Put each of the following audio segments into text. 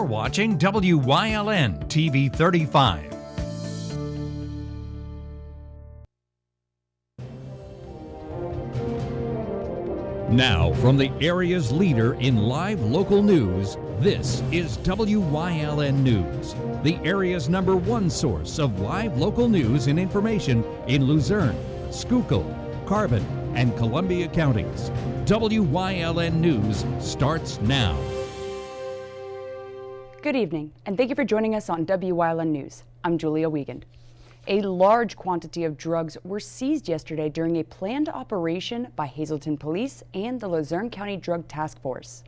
You're watching WYLN TV 35. Now, from the area's leader in live local news, this is WYLN News, the area's #1 source of live local news and information in Luzerne, Schuylkill, Carbon, and Columbia counties. WYLN News starts now. Good evening, and thank you for joining us on WYLN News. I'm Julia Wiegand. A large quantity of drugs were seized yesterday during a planned operation by Hazleton Police and the Luzerne County Drug Task Force.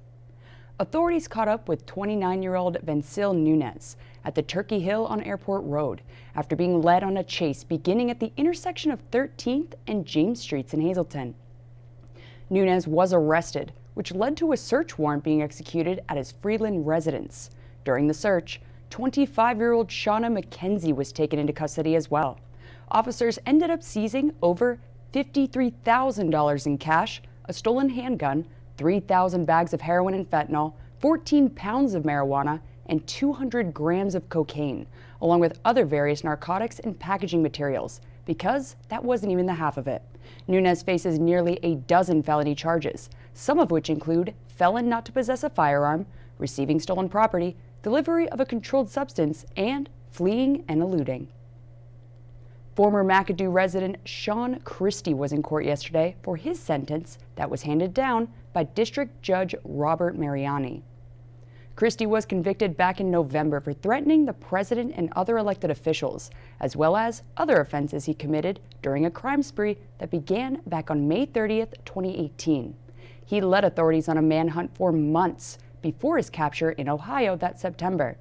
Authorities caught up with 29-year-old Vencil Nunez at the Turkey Hill on Airport Road after being led on a chase beginning at the intersection of 13th and James Streets in Hazleton. Nunez was arrested, which led to a search warrant being executed at his Freeland residence. During the search, 25-year-old Shauna McKenzie was taken into custody as well. Officers ended up seizing over $53,000 in cash, a stolen handgun, 3,000 bags of heroin and fentanyl, 14 pounds of marijuana, and 200 grams of cocaine, along with other various narcotics and packaging materials, because that wasn't even the half of it. Nunez faces nearly a dozen felony charges, some of which include felon not to possess a firearm, receiving stolen property, delivery of a controlled substance, and fleeing and eluding. Former McAdoo resident Sean Christie was in court yesterday for his sentence that was handed down by District Judge Robert Mariani. Christie was convicted back in November for threatening the president and other elected officials, as well as other offenses he committed during a crime spree that began back on May 30th, 2018. He led authorities on a manhunt for months before his capture in Ohio that September.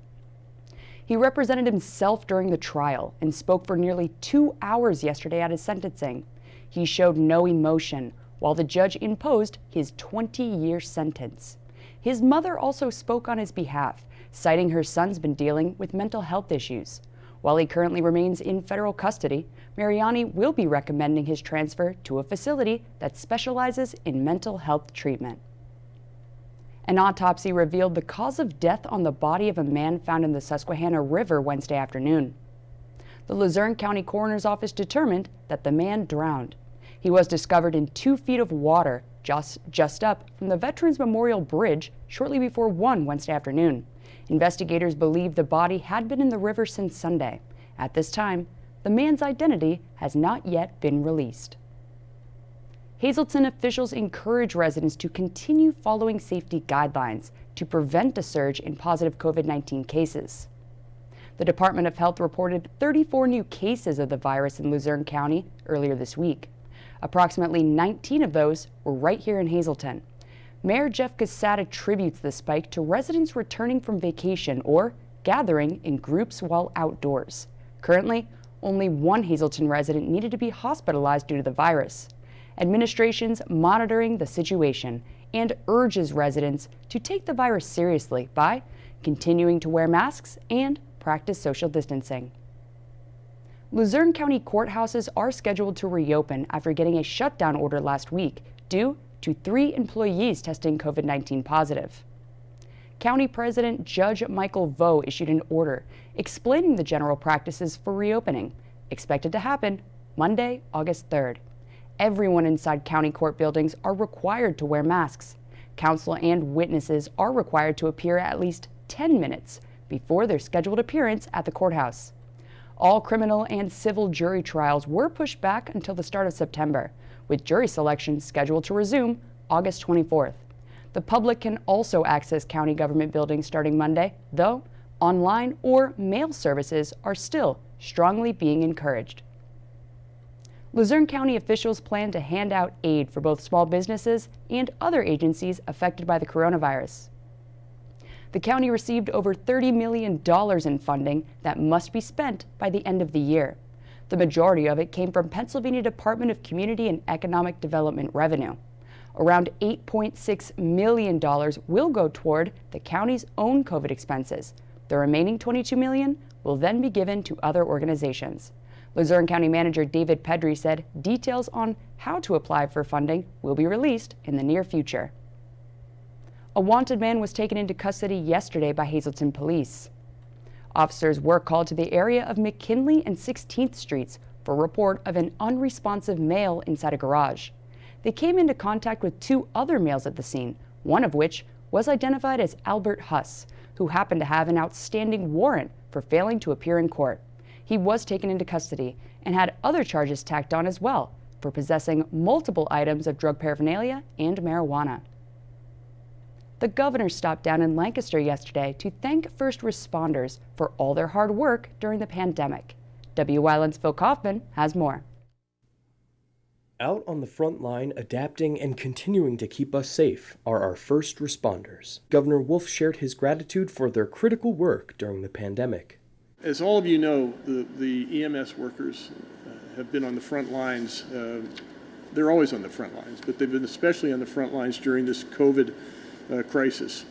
He represented himself during the trial and spoke for nearly 2 hours yesterday at his sentencing. He showed no emotion while the judge imposed his 20-year sentence. His mother also spoke on his behalf, citing her son's been dealing with mental health issues. While he currently remains in federal custody, Mariani will be recommending his transfer to a facility that specializes in mental health treatment. An autopsy revealed the cause of death on the body of a man found in the Susquehanna River Wednesday afternoon. The Luzerne County Coroner's Office determined that the man drowned. He was discovered in 2 feet of water just up from the Veterans Memorial Bridge shortly before 1 Wednesday afternoon. Investigators believe the body had been in the river since Sunday. At this time, the man's identity has not yet been released. Hazleton officials encourage residents to continue following safety guidelines to prevent a surge in positive COVID-19 cases. The Department of Health reported 34 new cases of the virus in Luzerne County earlier this week. Approximately 19 of those were right here in Hazleton. Mayor Jeff Cassat attributes the spike to residents returning from vacation or gathering in groups while outdoors. Currently, only 1 Hazleton resident needed to be hospitalized due to the virus. Administration's monitoring the situation and urges residents to take the virus seriously by continuing to wear masks and practice social distancing. Luzerne County courthouses are scheduled to reopen after getting a shutdown order last week due to 3 employees testing COVID-19 positive. County President Judge Michael Vo issued an order explaining the general practices for reopening, expected to happen Monday, August 3rd. Everyone inside county court buildings are required to wear masks. Counsel and witnesses are required to appear at least 10 minutes before their scheduled appearance at the courthouse. All criminal and civil jury trials were pushed back until the start of September, with jury selection scheduled to resume August 24th. The public can also access county government buildings starting Monday, though online or mail services are still strongly being encouraged. Luzerne County officials plan to hand out aid for both small businesses and other agencies affected by the coronavirus. The county received over $30 million in funding that must be spent by the end of the year. The majority of it came from Pennsylvania Department of Community and Economic Development revenue. Around $8.6 million will go toward the county's own COVID expenses. The remaining $22 million will then be given to other organizations. Luzerne County Manager David Pedri said details on how to apply for funding will be released in the near future. A wanted man was taken into custody yesterday by Hazleton police. Officers were called to the area of McKinley and 16th Streets for a report of an unresponsive male inside a garage. They came into contact with two other males at the scene, one of which was identified as Albert Huss, who happened to have an outstanding warrant for failing to appear in court. He was taken into custody and had other charges tacked on as well for possessing multiple items of drug paraphernalia and marijuana. The governor stopped down in Lancaster yesterday to thank first responders for all their hard work during the pandemic. Wyln's Phil Kaufman has more. Out on the front line, adapting and continuing to keep us safe are our first responders. Governor Wolf shared his gratitude for their critical work during the pandemic. As all of you know, the EMS workers have been on the front lines. They're always on the front lines, but they've been especially on the front lines during this COVID crisis.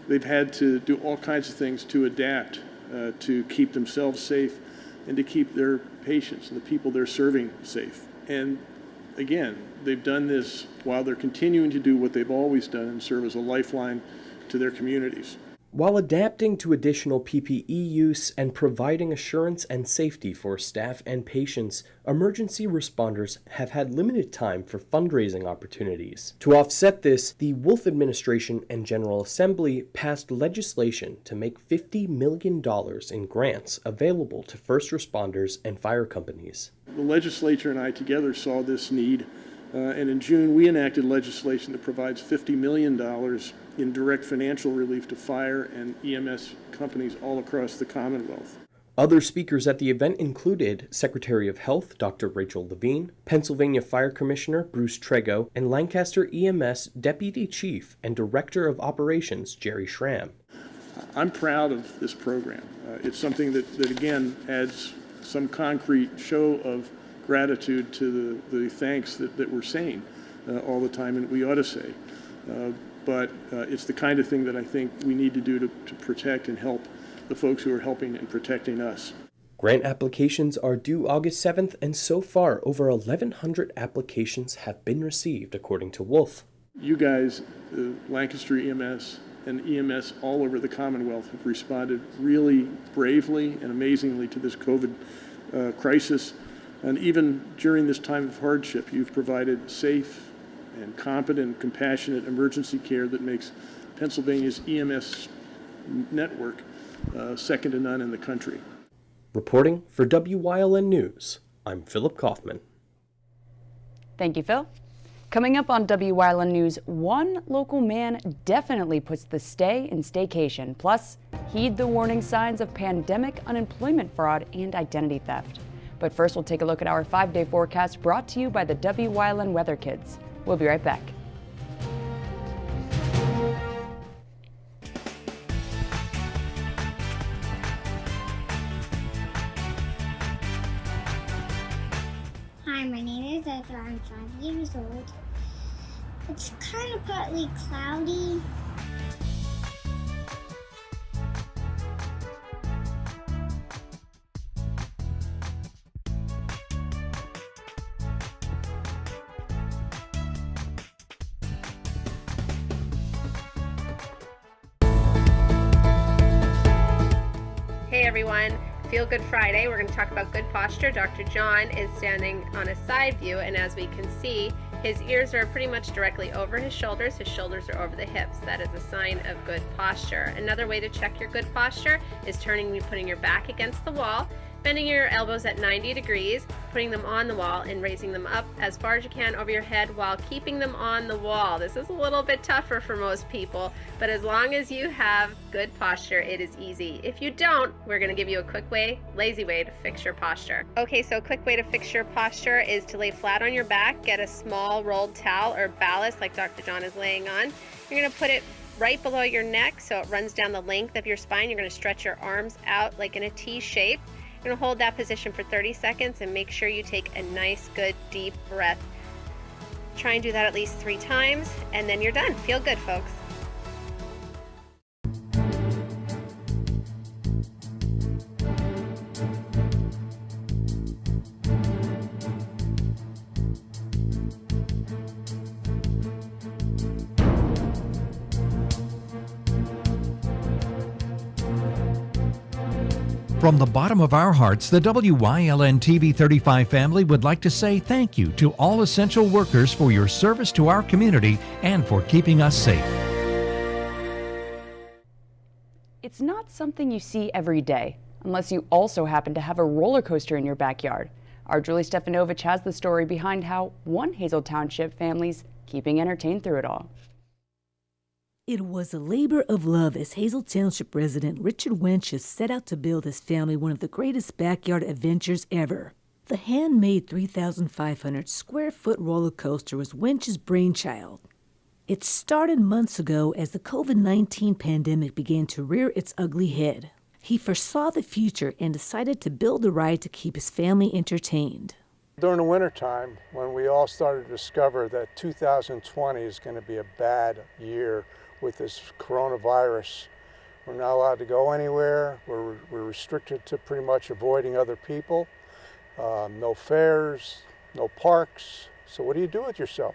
They've had to do all kinds of things to adapt, to keep themselves safe and to keep their patients and the people they're serving safe. And again, they've done this while they're continuing to do what they've always done and serve as a lifeline to their communities. While adapting to additional PPE use and providing assurance and safety for staff and patients, emergency responders have had limited time for fundraising opportunities. To offset this, the Wolf administration and General Assembly passed legislation to make $50 million in grants available to first responders and fire companies. The legislature and I together saw this need, and in June we enacted legislation that provides $50 million in direct financial relief to fire and EMS companies all across the Commonwealth. Other speakers at the event included Secretary of Health Dr. Rachel Levine, Pennsylvania Fire Commissioner Bruce Trego, and Lancaster EMS Deputy Chief and Director of Operations Jerry Schramm. I'm proud of this program. It's something that again adds some concrete show of gratitude to the thanks that we're saying all the time, and we ought to say. But it's the kind of thing that I think we need to do to protect and help the folks who are helping and protecting us. Grant applications are due August 7th, and so far over 1,100 applications have been received, according to Wolf. You guys, Lancaster EMS and EMS all over the Commonwealth, have responded really bravely and amazingly to this COVID crisis. And even during this time of hardship, you've provided safe and competent, compassionate emergency care that makes Pennsylvania's EMS network second to none in the country. Reporting for WYLN News, I'm Philip Kaufman. Thank you, Phil. Coming up on WYLN News, one local man definitely puts the stay in staycation. Plus, heed the warning signs of pandemic unemployment fraud and identity theft. But first, we'll take a look at our 5-day forecast brought to you by the WYLN Weather Kids. We'll be right back. Hi, my name is Ezra. I'm 5 years old. It's kind of partly cloudy. Hey everyone, Feel Good Friday. We're going to talk about good posture. Dr. John is standing on a side view, and as we can see, his ears are pretty much directly over his shoulders are over the hips. That is a sign of good posture. Another way to check your good posture is putting your back against the wall, bending your elbows at 90 degrees, putting them on the wall and raising them up as far as you can over your head while keeping them on the wall. This is a little bit tougher for most people, but as long as you have good posture, it is easy. If you don't, we're going to give you a quick way, lazy way to fix your posture. Okay, so a quick way to fix your posture is to lay flat on your back, get a small rolled towel or ballast like Dr. John is laying on. You're going to put it right below your neck so it runs down the length of your spine. You're going to stretch your arms out like in a T shape. You're going to hold that position for 30 seconds and make sure you take a nice, good, deep breath. Try and do that at least 3 times, and then you're done. Feel good, folks. From the bottom of our hearts, the WYLN TV 35 family would like to say thank you to all essential workers for your service to our community and for keeping us safe. It's not something you see every day, unless you also happen to have a roller coaster in your backyard. Our Julie Stefanovich has the story behind how one Hazel Township family's keeping entertained through it all. It was a labor of love as Hazel Township resident Richard Wenches set out to build his family one of the greatest backyard adventures ever. The handmade 3,500 square foot roller coaster was Wenches' brainchild. It started months ago as the COVID-19 pandemic began to rear its ugly head. He foresaw the future and decided to build a ride to keep his family entertained. During the wintertime, when we all started to discover that 2020 is going to be a bad year with this coronavirus, we're not allowed to go anywhere. We're restricted to pretty much avoiding other people. No fairs, no parks. So what do you do with yourself?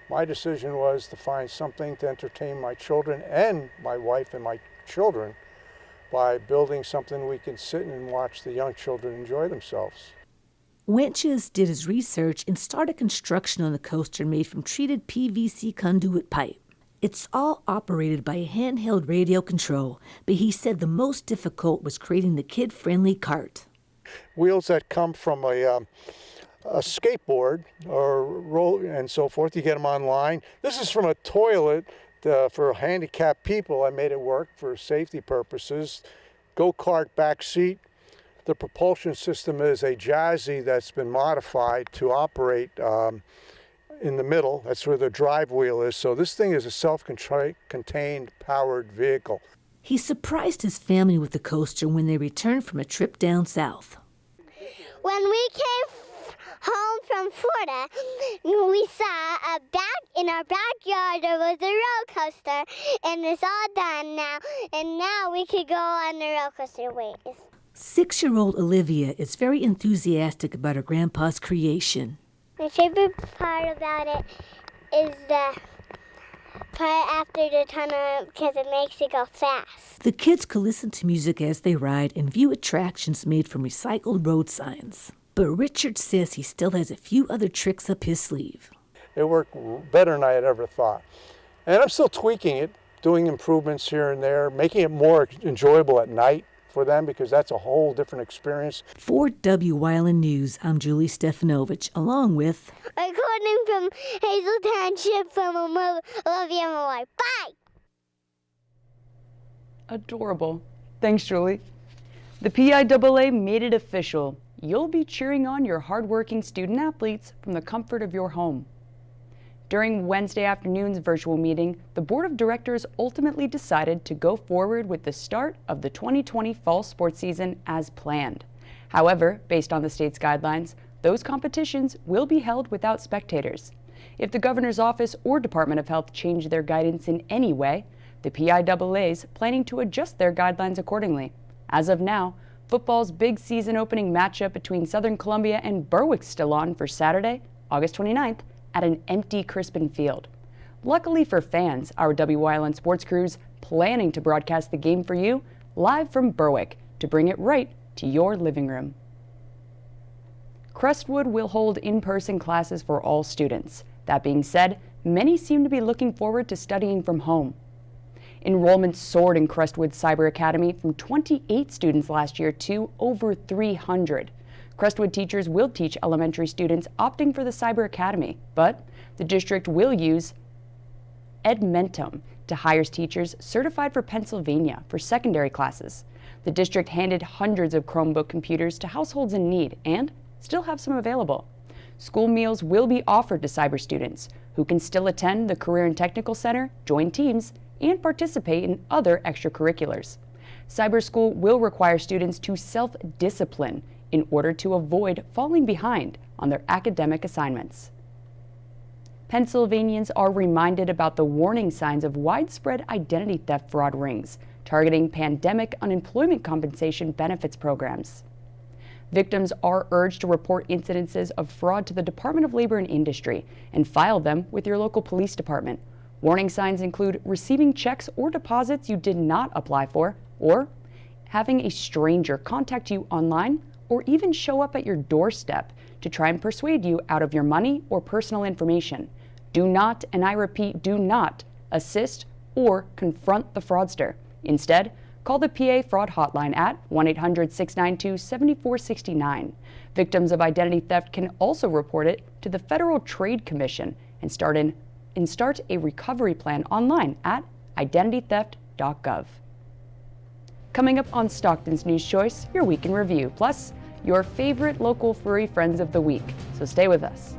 My decision was to find something to entertain my children and my wife and my children by building something we can sit and watch the young children enjoy themselves. Wenches did his research and started construction on the coaster made from treated PVC conduit pipe. It's all operated by a handheld radio control, but he said the most difficult was creating the kid-friendly cart. Wheels that come from a skateboard or roll and so forth, you get them online. This is from a toilet for handicapped people. I made it work for safety purposes. Go-kart back seat. The propulsion system is a HAZE that's been modified to operate in the middle. That's where the drive wheel is. So this thing is a self-contained powered vehicle. He surprised his family with the coaster when they returned from a trip down south. When we came home from Florida, we saw in our backyard there was a roller coaster, and it's all done now. And now we could go on the roller coaster wait. 6-year-old Olivia is very enthusiastic about her grandpa's creation. My favorite part about it is the part after the tunnel because it makes it go fast. The kids could listen to music as they ride and view attractions made from recycled road signs. But Richard says he still has a few other tricks up his sleeve. It worked better than I had ever thought. And I'm still tweaking it, doing improvements here and there, making it more enjoyable at night for them, because that's a whole different experience. For WYLN News, I'm Julie Stefanovich, along with... Recording from Hazel Township from Olivia Moore. Bye! Adorable. Thanks, Julie. The PIAA made it official. You'll be cheering on your hardworking student athletes from the comfort of your home. During Wednesday afternoon's virtual meeting, the Board of Directors ultimately decided to go forward with the start of the 2020 fall sports season as planned. However, based on the state's guidelines, those competitions will be held without spectators. If the governor's office or Department of Health change their guidance in any way, the PIAA is planning to adjust their guidelines accordingly. As of now, football's big season opening matchup between Southern Columbia and Berwick's still on for Saturday, August 29th, at an empty Crispin Field. Luckily for fans, our WYLN sports crew's planning to broadcast the game for you live from Berwick to bring it right to your living room. Crestwood will hold in-person classes for all students. That being said, many seem to be looking forward to studying from home. Enrollment soared in Crestwood Cyber Academy from 28 students last year to over 300. Crestwood teachers will teach elementary students opting for the Cyber Academy, but the district will use Edmentum to hire teachers certified for Pennsylvania for secondary classes. The district handed hundreds of Chromebook computers to households in need and still have some available. School meals will be offered to cyber students who can still attend the Career and Technical Center, join teams, and participate in other extracurriculars. Cyber school will require students to self-discipline in order to avoid falling behind on their academic assignments. Pennsylvanians are reminded about the warning signs of widespread identity theft fraud rings targeting pandemic unemployment compensation benefits programs. Victims are urged to report incidences of fraud to the Department of Labor and Industry and file them with your local police department. Warning signs include receiving checks or deposits you did not apply for, or having a stranger contact you online or even show up at your doorstep to try and persuade you out of your money or personal information. Do not, and I repeat, do not assist or confront the fraudster. Instead, call the PA Fraud Hotline at 1-800-692-7469. Victims of identity theft can also report it to the Federal Trade Commission and start a recovery plan online at identitytheft.gov. Coming up on Stockton's News Choice, your week in review, plus your favorite local furry friends of the week. So stay with us.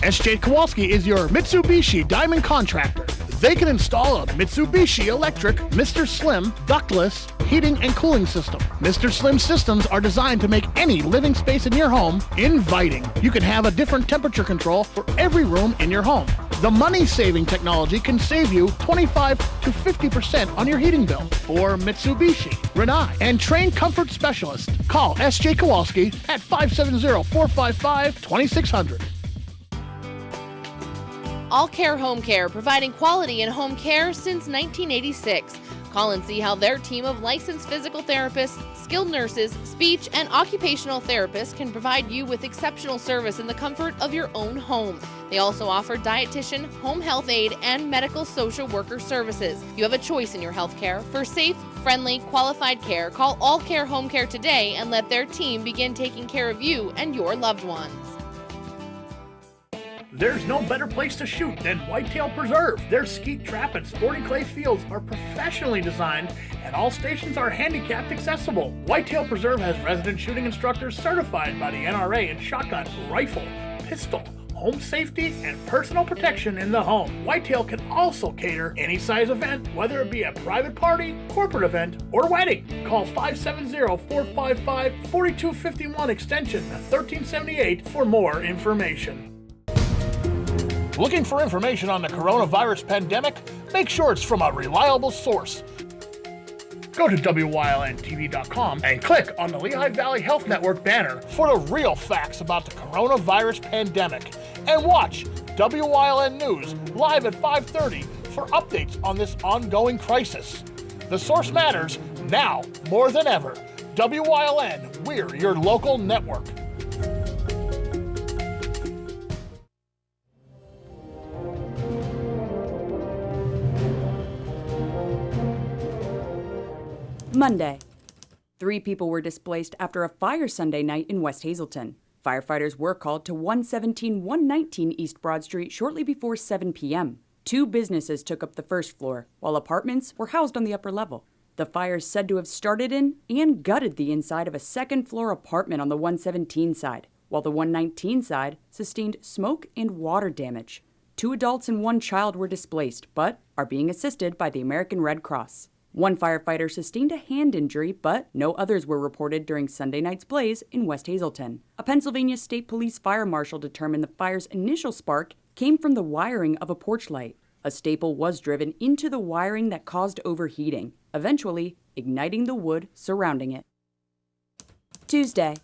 S.J. Kowalski is your Mitsubishi Diamond Contractor. They can install a Mitsubishi electric Mr. Slim ductless heating and cooling system. Mr. Slim systems are designed to make any living space in your home inviting. You can have a different temperature control for every room in your home. The money-saving technology can save you 25 to 50% on your heating bill. For Mitsubishi, Rinnai, and trained comfort specialists, call S.J. Kowalski at 570-455-2600. All Care Home Care, providing quality in home care since 1986. Call and see how their team of licensed physical therapists, skilled nurses, speech, and occupational therapists can provide you with exceptional service in the comfort of your own home. They also offer dietitian, home health aide, and medical social worker services. You have a choice in your health care. For safe, friendly, qualified care, call All Care Home Care today and let their team begin taking care of you and your loved ones. There's no better place to shoot than Whitetail Preserve. Their skeet trap and sporting clay fields are professionally designed and all stations are handicapped accessible. Whitetail Preserve has resident shooting instructors certified by the NRA in shotgun, rifle, pistol, home safety, and personal protection in the home. Whitetail can also cater any size event, whether it be a private party, corporate event, or wedding. Call 570-455-4251 extension 1378 for more information. Looking for information on the coronavirus pandemic? Make sure it's from a reliable source. Go to WYLNTV.com and click on the Lehigh Valley Health Network banner for the real facts about the coronavirus pandemic. And watch WYLN News live at 5:30 for updates on this ongoing crisis. The source matters now more than ever. WYLN, we're your local network. Monday. 3 people were displaced after a fire Sunday night in West Hazleton. Firefighters were called to 117-119 East Broad Street shortly before 7 p.m. 2 businesses took up the first floor, while apartments were housed on the upper level. The fire is said to have started in and gutted the inside of a second-floor apartment on the 117 side, while the 119 side sustained smoke and water damage. 2 adults and 1 child were displaced, but are being assisted by the American Red Cross. 1 firefighter sustained a hand injury, but no others were reported during Sunday night's blaze in West Hazleton. A Pennsylvania State Police fire marshal determined the fire's initial spark came from the wiring of a porch light. A staple was driven into the wiring that caused overheating, eventually igniting the wood surrounding it. Tuesday.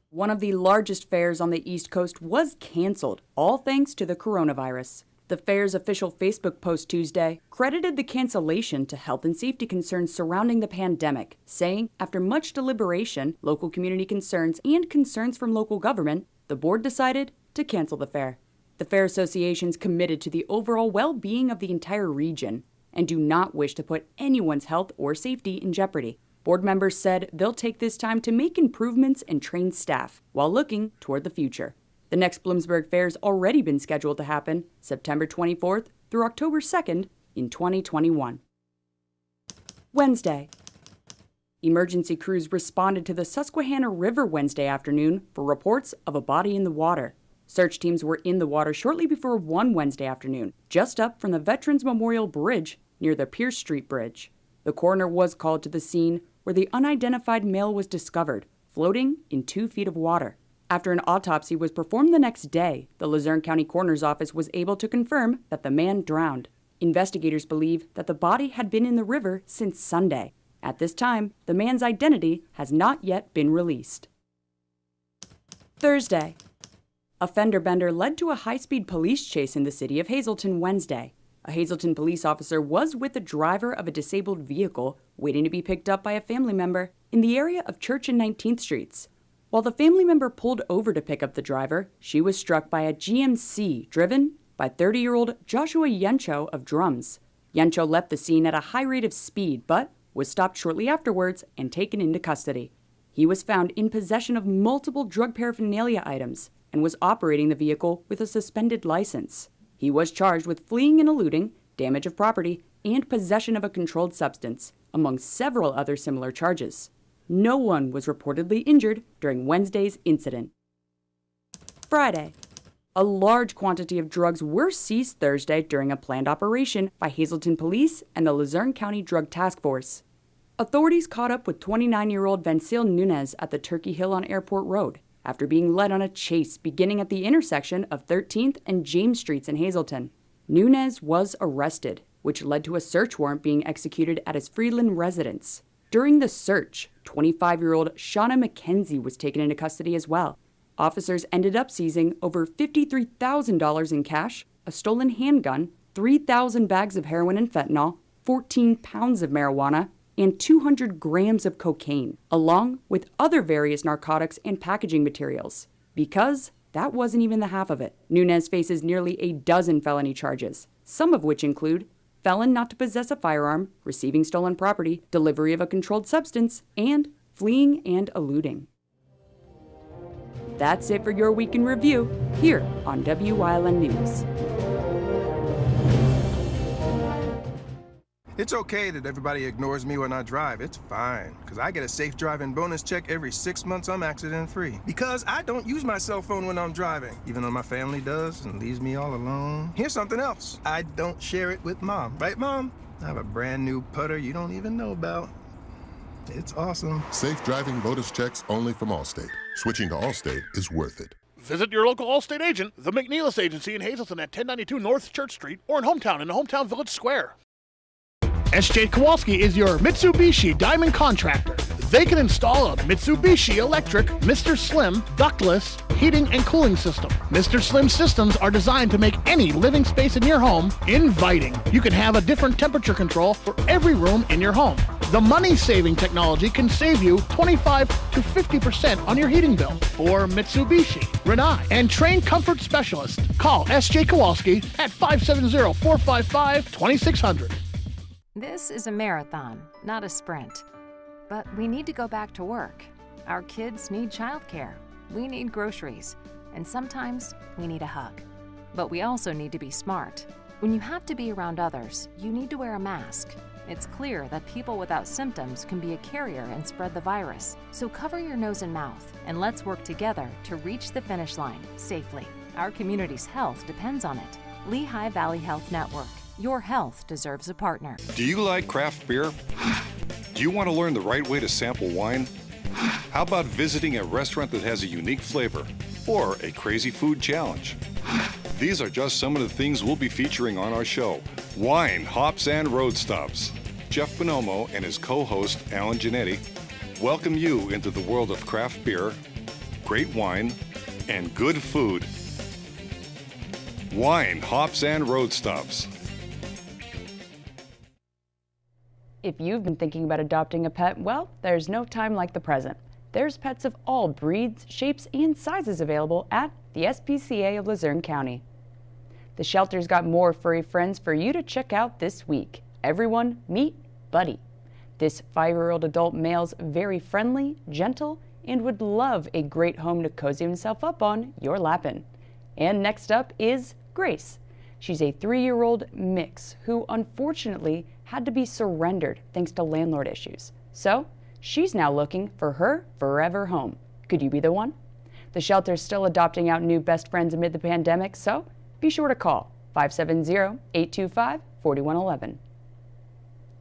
One of the largest fairs on the East Coast was canceled, all thanks to the coronavirus. The fair's official Facebook post Tuesday credited the cancellation to health and safety concerns surrounding the pandemic, saying, after much deliberation, local community concerns, and concerns from local government, the board decided to cancel the fair. The Fair Association's committed to the overall well-being of the entire region and do not wish to put anyone's health or safety in jeopardy. Board members said they'll take this time to make improvements and train staff while looking toward the future. The next Bloomsburg Fair's already been scheduled to happen September 24th through October 2nd in 2021. Wednesday. Emergency crews responded to the Susquehanna River Wednesday afternoon for reports of a body in the water. Search teams were in the water shortly before 1 Wednesday afternoon, just up from the Veterans Memorial Bridge near the Pierce Street Bridge. The coroner was called to the scene where the unidentified male was discovered, floating in 2 feet of water. After an autopsy was performed the next day, the Luzerne County Coroner's Office was able to confirm that the man drowned. Investigators believe that the body had been in the river since Sunday. At this time, the man's identity has not yet been released. Thursday. A fender bender led to a high-speed police chase in the city of Hazleton Wednesday. A Hazleton police officer was with the driver of a disabled vehicle waiting to be picked up by a family member in the area of Church and 19th Streets. While the family member pulled over to pick up the driver, she was struck by a GMC driven by 30-year-old Joshua Yencho of Drums. Yencho left the scene at a high rate of speed, but was stopped shortly afterwards and taken into custody. He was found in possession of multiple drug paraphernalia items and was operating the vehicle with a suspended license. He was charged with fleeing and eluding, damage of property, and possession of a controlled substance, among several other similar charges. No one was reportedly injured during Wednesday's incident. Friday. A large quantity of drugs were seized Thursday during a planned operation by Hazleton Police and the Luzerne County Drug Task Force. Authorities caught up with 29-year-old Vancil Nunez at the Turkey Hill on Airport Road after being led on a chase beginning at the intersection of 13th and James Streets in Hazleton. Nunez was arrested, which led to a search warrant being executed at his Freeland residence. During the search, 25-year-old Shauna McKenzie was taken into custody as well. Officers ended up seizing over $53,000 in cash, a stolen handgun, 3,000 bags of heroin and fentanyl, 14 pounds of marijuana, and 200 grams of cocaine, along with other various narcotics and packaging materials. Because that wasn't even the half of it. Nunez faces nearly a dozen felony charges, some of which include felon not to possess a firearm, receiving stolen property, delivery of a controlled substance, and fleeing and eluding. That's it for your week in review here on Wyln News. It's okay that everybody ignores me when I drive. It's fine, because I get a safe driving bonus check every 6 months I'm accident-free. Because I don't use my cell phone when I'm driving, even though my family does and leaves me all alone. Here's something else. I don't share it with Mom. Right, Mom? I have a brand new putter you don't even know about. It's awesome. Safe driving bonus checks only from Allstate. Switching to Allstate is worth it. Visit your local Allstate agent, the McNeilis Agency in Hazleton at 1092 North Church Street, or in Hometown in the Hometown Village Square. S.J. Kowalski is your Mitsubishi Diamond contractor. They can install a Mitsubishi electric Mr. Slim ductless heating and cooling system. Mr. Slim systems are designed to make any living space in your home inviting. You can have a different temperature control for every room in your home. The money-saving technology can save you 25 to 50% on your heating bill. For Mitsubishi, Renai, and trained comfort specialist, call S.J. Kowalski at 570-455-2600. This is a marathon, not a sprint. But we need to go back to work. Our kids need childcare. We need groceries. And sometimes we need a hug. But we also need to be smart. When you have to be around others, you need to wear a mask. It's clear that people without symptoms can be a carrier and spread the virus. So cover your nose and mouth, and let's work together to reach the finish line safely. Our community's health depends on it. Lehigh Valley Health Network. Your health deserves a partner. Do you like craft beer? Do you want to learn the right way to sample wine? How about visiting a restaurant that has a unique flavor or a crazy food challenge? These are just some of the things we'll be featuring on our show. Wine, Hops, and Road Stops. Jeff Bonomo and his co-host, Alan Giannetti, welcome you into the world of craft beer, great wine, and good food. Wine, Hops, and Road Stops. If you've been thinking about adopting a pet, well, there's no time like the present. There's pets of all breeds, shapes, and sizes available at the SPCA of Luzerne County. The shelter's got more furry friends for you to check out this week. Everyone, meet Buddy. This 5-year-old adult male's very friendly, gentle, and would love a great home to cozy himself up on your lappin'. And next up is Grace. She's a 3-year-old mix who unfortunately had to be surrendered thanks to landlord issues. So she's now looking for her forever home. Could you be the one? The shelter's still adopting out new best friends amid the pandemic, so be sure to call 570-825-4111.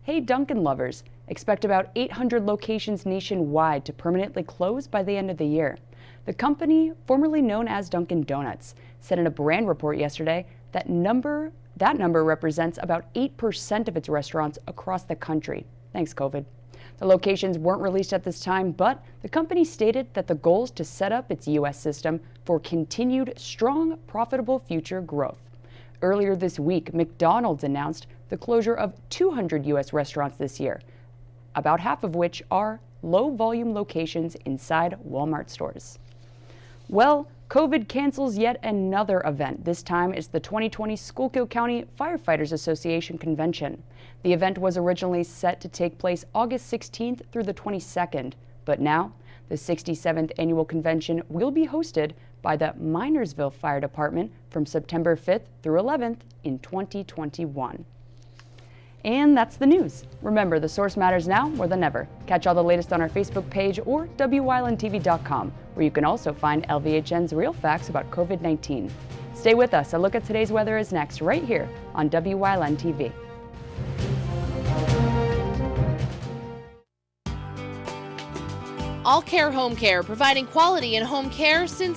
Hey Dunkin' lovers, expect about 800 locations nationwide to permanently close by the end of the year. The company, formerly known as Dunkin' Donuts, said in a brand report yesterday that number represents about 8% of its restaurants across the country. Thanks, COVID. The locations weren't released at this time, but the company stated that the goal is to set up its U.S. system for continued strong, profitable future growth. earlier this week, McDonald's announced the closure of 200 U.S. restaurants this year, about half of which are low-volume locations inside Walmart stores. Well, COVID cancels yet another event. This time it's the 2020 Schuylkill County Firefighters Association Convention. The event was originally set to take place August 16th through the 22nd, but now the 67th annual convention will be hosted by the Minersville Fire Department from September 5th through 11th in 2021. And that's the news. Remember, the source matters now more than ever. Catch all the latest on our Facebook page or WYLNTV.com, where you can also find LVHN's real facts about COVID-19. Stay with us. A look at today's weather is next, right here on WYLN TV. All Care Home Care, providing quality in home care since